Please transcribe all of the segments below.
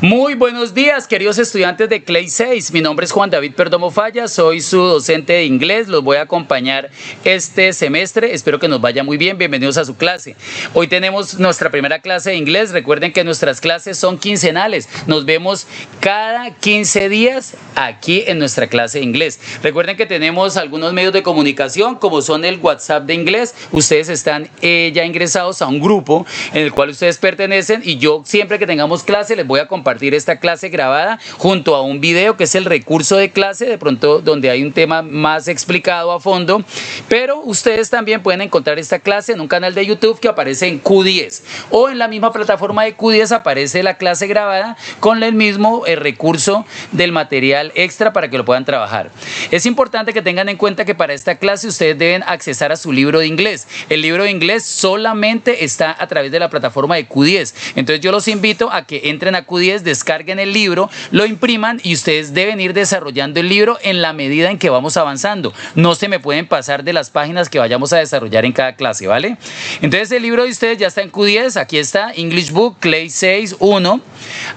Muy buenos días, queridos estudiantes de Clase 6. Mi nombre es Juan David Perdomo Falla, soy su docente de inglés. Los voy a acompañar este semestre. Espero que nos vaya muy bien. Bienvenidos a su clase. Hoy tenemos nuestra primera clase de inglés. Recuerden que nuestras clases son quincenales. Nos vemos cada 15 días aquí en nuestra clase de inglés. Recuerden que tenemos algunos medios de comunicación, como son el WhatsApp de inglés. Ustedes están ya ingresados a un grupo en el cual ustedes pertenecen y yo siempre que tengamos clase les voy a compartir esta clase grabada junto a un video que es el recurso de clase, de pronto donde hay un tema más explicado a fondo, pero ustedes también pueden encontrar esta clase en un canal de YouTube que aparece en Q10 o en la misma plataforma de Q10 aparece la clase grabada con el mismo recurso del material extra para que lo puedan trabajar. Es importante que tengan en cuenta que para esta clase ustedes deben accesar a su libro de inglés. El libro de inglés solamente está a través de la plataforma de Q10, entonces yo los invito a que entren a Q10, descarguen el libro, lo impriman y ustedes deben ir desarrollando el libro en la medida en que vamos avanzando. No se me pueden pasar de las páginas que vayamos a desarrollar en cada clase, ¿vale? Entonces el libro de ustedes ya está en Q10, aquí está English Book Clase 6 1,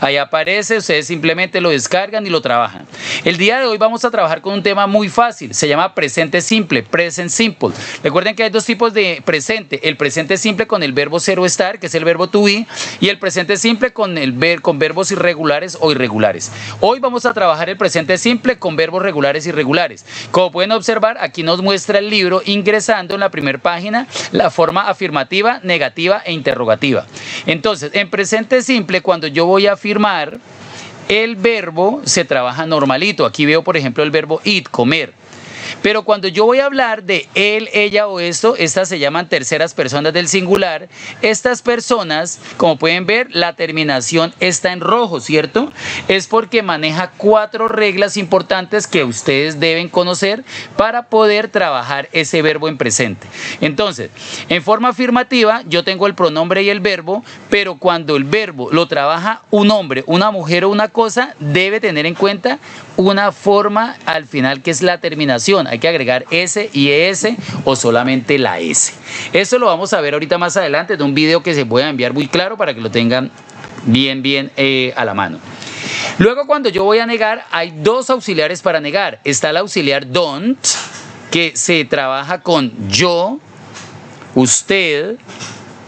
ahí aparece, ustedes simplemente lo descargan y lo trabajan. El día de hoy vamos a trabajar con un tema muy fácil, se llama presente simple, present simple. Recuerden que hay dos tipos de presente, el presente simple con el verbo ser o estar, que es el verbo to be, y el presente simple con verbos irregulares o irregulares. Hoy vamos a trabajar el presente simple con verbos regulares y irregulares. Como pueden observar, aquí nos muestra el libro ingresando en la primera página la forma afirmativa, negativa e interrogativa. Entonces, en presente simple, cuando yo voy a afirmar, el verbo se trabaja normalito. Aquí veo, por ejemplo, el verbo eat, comer. Pero cuando yo voy a hablar de él, ella o esto, estas se llaman terceras personas del singular. Estas personas, como pueden ver, la terminación está en rojo, ¿cierto? Es porque maneja 4 reglas importantes que ustedes deben conocer para poder trabajar ese verbo en presente. Entonces, en forma afirmativa, yo tengo el pronombre y el verbo, pero cuando el verbo lo trabaja un hombre, una mujer o una cosa, debe tener en cuenta una forma al final que es la terminación. Hay que agregar S y ES o solamente la S. Eso lo vamos a ver ahorita más adelante de un video que se voy a enviar muy claro para que lo tengan bien a la mano. Luego, cuando yo voy a negar, hay 2 auxiliares para negar. Está el auxiliar don't, que se trabaja con yo, usted,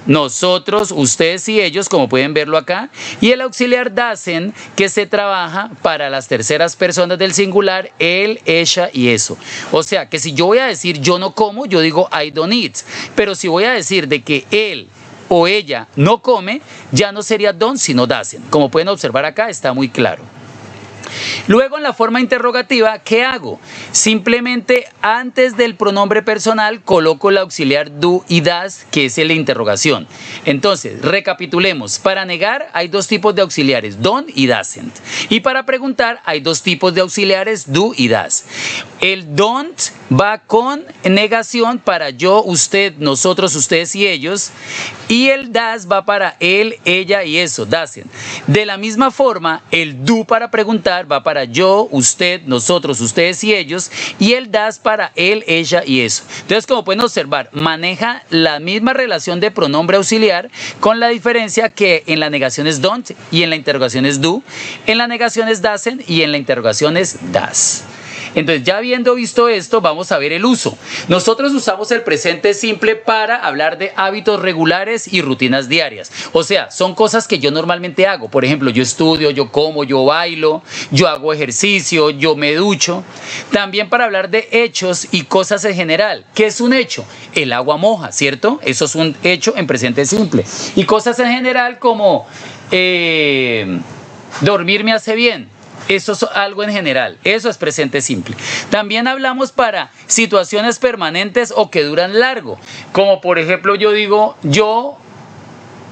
nosotros, ustedes y ellos, como pueden verlo acá, y el auxiliar doesn't, que se trabaja para las terceras personas del singular, él, ella y eso. O sea, que si yo voy a decir yo no como, yo digo I don't eat, pero si voy a decir de que él o ella no come, ya no sería don't, sino doesn't. Como pueden observar acá, está muy claro. Luego, en la forma interrogativa, ¿qué hago? Simplemente antes del pronombre personal coloco el auxiliar do y das, que es el de interrogación. Entonces, recapitulemos. Para negar hay 2 tipos de auxiliares, don't y doesn't. Y para preguntar hay 2 tipos de auxiliares, do y das. El don't va con negación para yo, usted, nosotros, ustedes y ellos. Y el das va para él, ella y eso, doesn't. De la misma forma, el do para preguntar va para yo, usted, nosotros, ustedes y ellos, y el das para él, ella y eso. Entonces, como pueden observar, maneja la misma relación de pronombre auxiliar, con la diferencia que en la negación es don't y en la interrogación es do, en la negación es doesn't y en la interrogación es das. Entonces, ya habiendo visto esto, vamos a ver el uso. Nosotros usamos el presente simple para hablar de hábitos regulares y rutinas diarias. O sea, son cosas que yo normalmente hago. Por ejemplo, yo estudio, yo como, yo bailo, yo hago ejercicio, yo me ducho. También para hablar de hechos y cosas en general. ¿Qué es un hecho? El agua moja, ¿cierto? Eso es un hecho en presente simple. Y cosas en general como dormir me hace bien. Eso es algo en general, eso es presente simple. También hablamos para situaciones permanentes o que duran largo, como por ejemplo yo digo, yo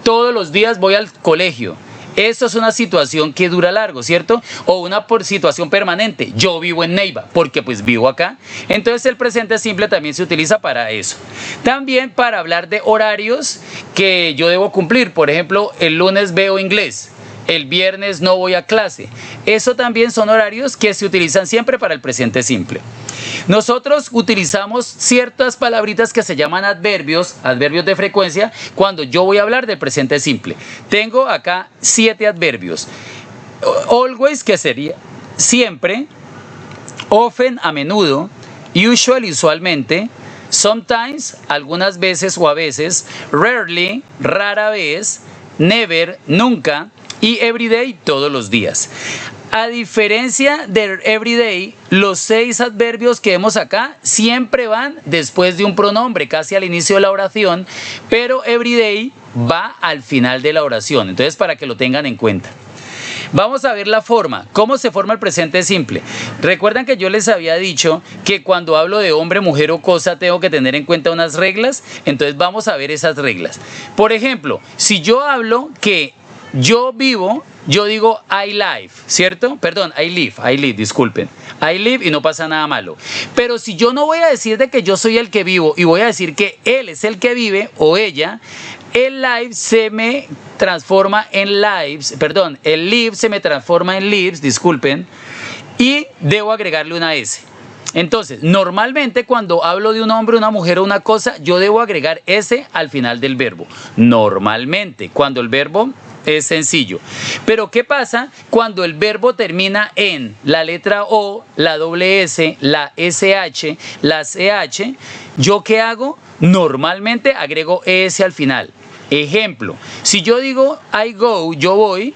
todos los días voy al colegio. Eso es una situación que dura largo, ¿cierto? O una situación permanente. Yo vivo en Neiva, porque pues vivo acá. Entonces el presente simple también se utiliza para eso. También para hablar de horarios que yo debo cumplir. Por ejemplo, el lunes veo inglés. El viernes no voy a clase. Eso también son horarios que se utilizan siempre para el presente simple. Nosotros utilizamos ciertas palabritas que se llaman adverbios de frecuencia, cuando yo voy a hablar del presente simple. Tengo acá 7 adverbios. Always, que sería siempre, often, a menudo, usually, usualmente, sometimes, algunas veces o a veces, rarely, rara vez, never, nunca, y everyday, todos los días. A diferencia de everyday, los 6 adverbios que vemos acá siempre van después de un pronombre, casi al inicio de la oración, pero everyday va al final de la oración. Entonces, para que lo tengan en cuenta. Vamos a ver la forma, cómo se forma el presente simple. Recuerdan que yo les había dicho que cuando hablo de hombre, mujer o cosa tengo que tener en cuenta unas reglas. Entonces vamos a ver esas reglas. Por ejemplo, si yo hablo que yo vivo, yo digo I live, ¿cierto? Perdón, I live, disculpen. I live y no pasa nada malo. Pero si yo no voy a decir de que yo soy el que vivo y voy a decir que él es el que vive o ella, el live se me transforma en lives, perdón, el live se me transforma en lives, disculpen, y debo agregarle una S. Entonces, normalmente cuando hablo de un hombre, una mujer o una cosa, yo debo agregar S al final del verbo. Normalmente, cuando el verbo es sencillo. Pero ¿qué pasa cuando el verbo termina en la letra O, la doble S, la SH, la CH? ¿Yo qué hago? Normalmente agrego ES al final. Ejemplo, si yo digo I go, yo voy,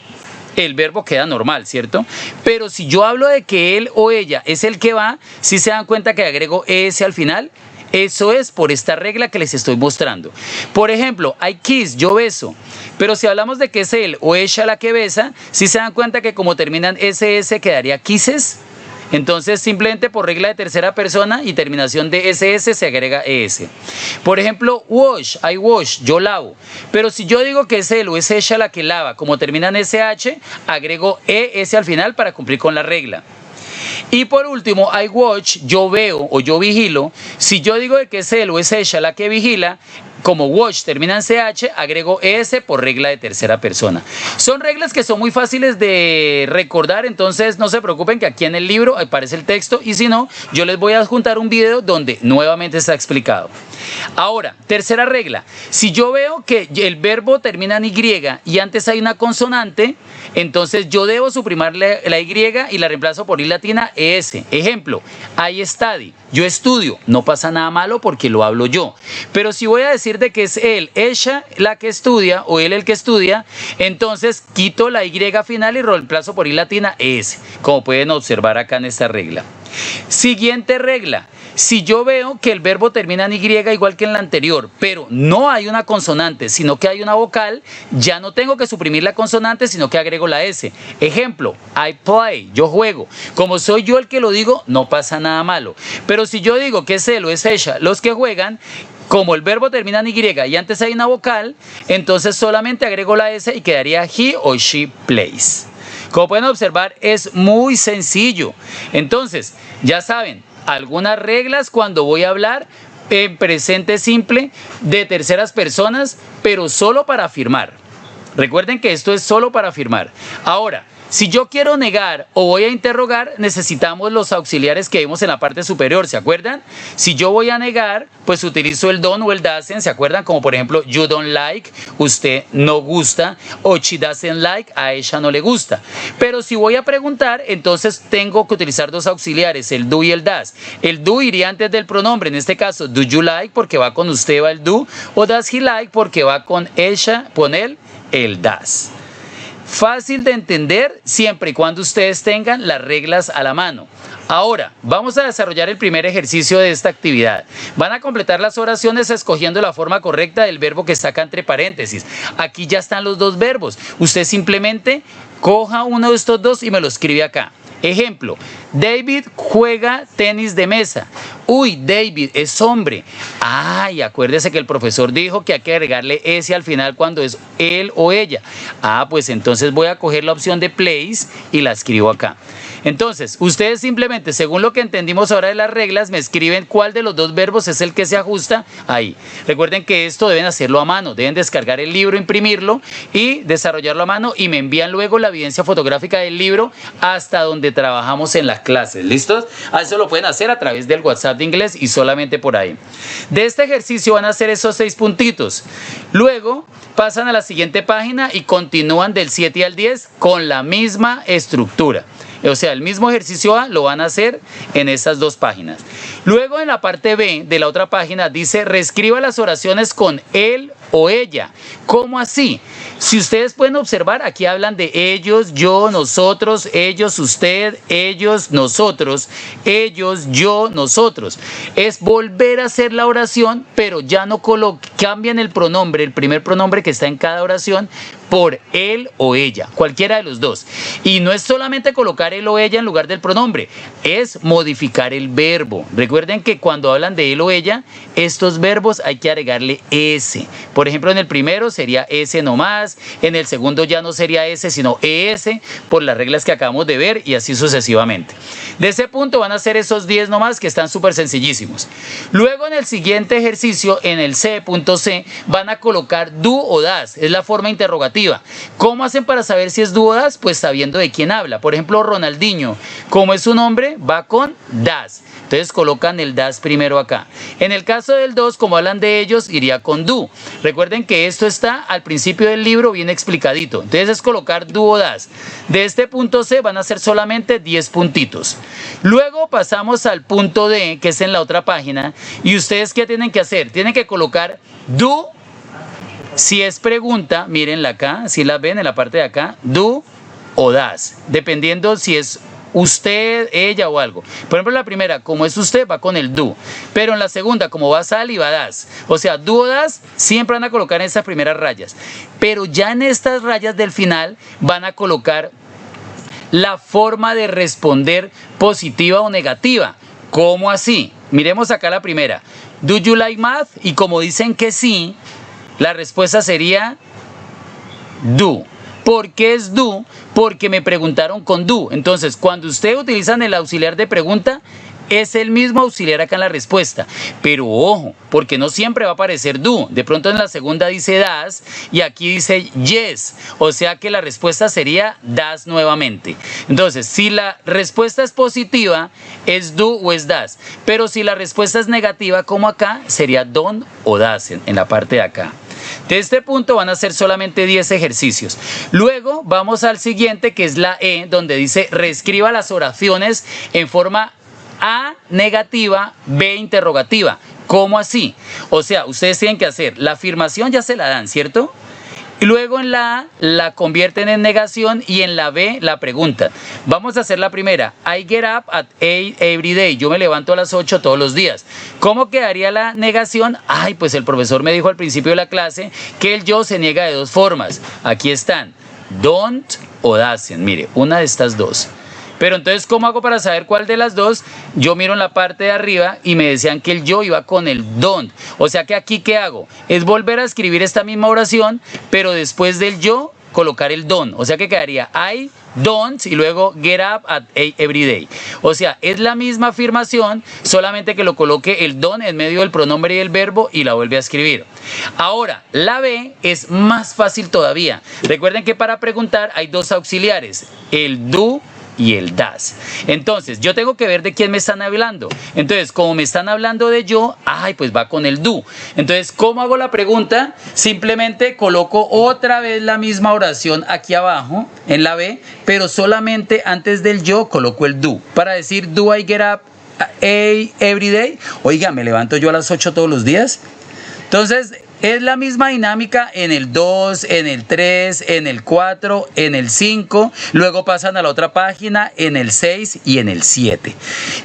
el verbo queda normal, ¿cierto? Pero si yo hablo de que él o ella es el que va, ¿sí se dan cuenta que agrego ES al final? Eso es por esta regla que les estoy mostrando. Por ejemplo, I kiss, yo beso. Pero si hablamos de que es él o ella la que besa, ¿sí se dan cuenta que como terminan SS quedaría kisses? Entonces simplemente por regla de tercera persona y terminación de SS se agrega ES. Por ejemplo, wash, I wash, yo lavo. Pero si yo digo que es él o es ella la que lava, como terminan SH, agrego ES al final para cumplir con la regla. Y por último, I watch, yo veo o yo vigilo. Si yo digo que es él o es ella la que vigila, como watch termina en CH, agrego ES por regla de tercera persona. Son reglas que son muy fáciles de recordar, entonces no se preocupen que aquí en el libro aparece el texto y si no, yo les voy a adjuntar un video donde nuevamente está explicado. Ahora, tercera regla. Si yo veo que el verbo termina en Y y antes hay una consonante, entonces yo debo suprimirle la Y y la reemplazo por I latina ES. Ejemplo, I study, yo estudio. No pasa nada malo porque lo hablo yo. Pero si voy a decir de que es él, ella la que estudia o él el que estudia, entonces quito la Y final y reemplazo por I latina ES, como pueden observar acá en esta regla. Siguiente regla. Si yo veo que el verbo termina en Y igual que en la anterior, pero no hay una consonante, sino que hay una vocal, ya no tengo que suprimir la consonante, sino que agrego la S. Ejemplo, I play, yo juego. Como soy yo el que lo digo, no pasa nada malo. Pero si yo digo que es él o es ella los que juegan, como el verbo termina en Y y antes hay una vocal, entonces solamente agrego la S y quedaría he o she plays. Como pueden observar, es muy sencillo. Entonces, ya saben, algunas reglas cuando voy a hablar en presente simple de terceras personas, pero solo para afirmar. Recuerden que esto es solo para afirmar. Ahora, si yo quiero negar o voy a interrogar, necesitamos los auxiliares que vimos en la parte superior, ¿se acuerdan? Si yo voy a negar, pues utilizo el don't o el doesn't, ¿se acuerdan? Como por ejemplo, you don't like, usted no gusta, o she doesn't like, a ella no le gusta. Pero si voy a preguntar, entonces tengo que utilizar dos auxiliares, el do y el does. El do iría antes del pronombre, en este caso, do you like, porque va con usted, va el do, o does he like, porque va con ella, con él, el does. Fácil de entender siempre y cuando ustedes tengan las reglas a la mano. Ahora, vamos a desarrollar el primer ejercicio de esta actividad. Van a completar las oraciones escogiendo la forma correcta del verbo que está acá entre paréntesis. Aquí ya están los dos verbos. Usted simplemente coja uno de estos dos y me lo escribe acá. Ejemplo, David juega tenis de mesa. Uy, David es hombre. Ay, acuérdese que el profesor dijo que hay que agregarle S al final cuando es él o ella. Ah, pues entonces voy a coger la opción de plays y la escribo acá. Entonces, ustedes simplemente, según lo que entendimos ahora de las reglas, me escriben cuál de los dos verbos es el que se ajusta ahí. Recuerden que esto deben hacerlo a mano, deben descargar el libro, imprimirlo y desarrollarlo a mano y me envían luego la evidencia fotográfica del libro hasta donde trabajamos en las clases. ¿Listos? Eso lo pueden hacer a través del WhatsApp de inglés y solamente por ahí. De este ejercicio van a hacer esos 6 puntitos. Luego pasan a la siguiente página y continúan del 7 al 10 con la misma estructura. O sea, el mismo ejercicio A lo van a hacer en esas 2 páginas. Luego en la parte B de la otra página dice reescriba las oraciones con él o ella. ¿Cómo así? Si ustedes pueden observar, aquí hablan de ellos, yo, nosotros, ellos, usted, ellos, nosotros, ellos, yo, nosotros. Es volver a hacer la oración, pero ya no cambian el pronombre, el primer pronombre que está en cada oración, por él o ella, cualquiera de los dos. Y no es solamente colocar él o ella en lugar del pronombre, es modificar el verbo. Recuerden que cuando hablan de él o ella, estos verbos hay que agregarle S. Por ejemplo, en el primero sería S nomás, en el segundo ya no sería S, sino ES, por las reglas que acabamos de ver y así sucesivamente. De ese punto van a ser esos 10 nomás que están súper sencillísimos. Luego en el siguiente ejercicio, en el punto C, van a colocar do o das, es la forma interrogativa. ¿Cómo hacen para saber si es do o das? Pues sabiendo de quién habla. Por ejemplo, Ronaldinho, como es su nombre, va con das. Entonces colocan el das primero acá. En el caso del dos, como hablan de ellos, iría con do. Recuerden que esto está al principio del libro bien explicadito. Entonces es colocar do o das. De este punto C van a ser solamente 10 puntitos. Luego pasamos al punto D, que es en la otra página. ¿Y ustedes qué tienen que hacer? Tienen que colocar do. Si es pregunta, mírenla acá, si la ven en la parte de acá, do o das, dependiendo si es usted, ella o algo. Por ejemplo, la primera, como es usted, va con el do. Pero en la segunda, como va sal y va das. O sea, do o das siempre van a colocar en esas primeras rayas. Pero ya en estas rayas del final van a colocar la forma de responder positiva o negativa. ¿Cómo así? Miremos acá la primera. Do you like math? Y como dicen que sí, la respuesta sería do. ¿Por qué es do? Porque me preguntaron con do. Entonces, cuando ustedes utilizan el auxiliar de pregunta, es el mismo auxiliar acá en la respuesta. Pero ojo, porque no siempre va a aparecer do. De pronto en la segunda dice das y aquí dice yes. O sea que la respuesta sería das nuevamente. Entonces, si la respuesta es positiva, es do o es das. Pero si la respuesta es negativa, como acá, sería don't o das en la parte de acá. De este punto van a ser solamente 10 ejercicios. Luego vamos al siguiente, que es la E, donde dice reescriba las oraciones en forma A negativa, B interrogativa. ¿Cómo así? O sea, ustedes tienen que hacer la afirmación, ya se la dan, ¿cierto? Y luego en la A la convierten en negación y en la B la preguntan. Vamos a hacer la primera. I get up at 8 every day. Yo me levanto a las 8 todos los días. ¿Cómo quedaría la negación? Ay, pues el profesor me dijo al principio de la clase que el yo se niega de 2 formas. Aquí están. Don't o doesn't. Mire, una de estas dos. Pero entonces, ¿cómo hago para saber cuál de las dos? Yo miro en la parte de arriba y me decían que el yo iba con el don't. O sea que aquí, ¿qué hago? Es volver a escribir esta misma oración, pero después del yo, colocar el don't. O sea que quedaría I don't y luego get up at 8 every day. O sea, es la misma afirmación, solamente que lo coloque el don't en medio del pronombre y el verbo y la vuelve a escribir. Ahora, la B es más fácil todavía. Recuerden que para preguntar hay 2 auxiliares, el do y el das. Entonces, yo tengo que ver de quién me están hablando. Entonces, como me están hablando de yo, ay, pues va con el do. Entonces, ¿cómo hago la pregunta? Simplemente coloco otra vez la misma oración aquí abajo, en la B, pero solamente antes del yo coloco el do. Para decir, do I get up every day? Oiga, ¿me levanto yo a las 8 todos los días? Entonces, es la misma dinámica en el 2, en el 3, en el 4, en el 5, luego pasan a la otra página en el 6 y en el 7.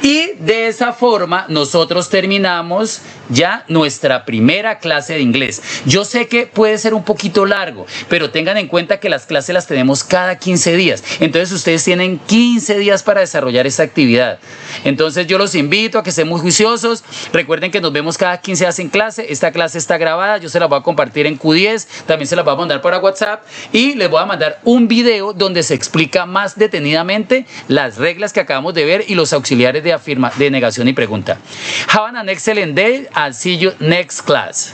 Y de esa forma nosotros terminamos ya nuestra primera clase de inglés. Yo sé que puede ser un poquito largo, pero tengan en cuenta que las clases las tenemos cada 15 días. Entonces ustedes tienen 15 días para desarrollar esta actividad. Entonces yo los invito a que estén muy juiciosos. Recuerden que nos vemos cada 15 días en clase. Esta clase está grabada. Yo se las voy a compartir en Q10, también se las voy a mandar para WhatsApp y les voy a mandar un video donde se explica más detenidamente las reglas que acabamos de ver y los auxiliares de negación y pregunta. Have an excellent day. I'll see you next class.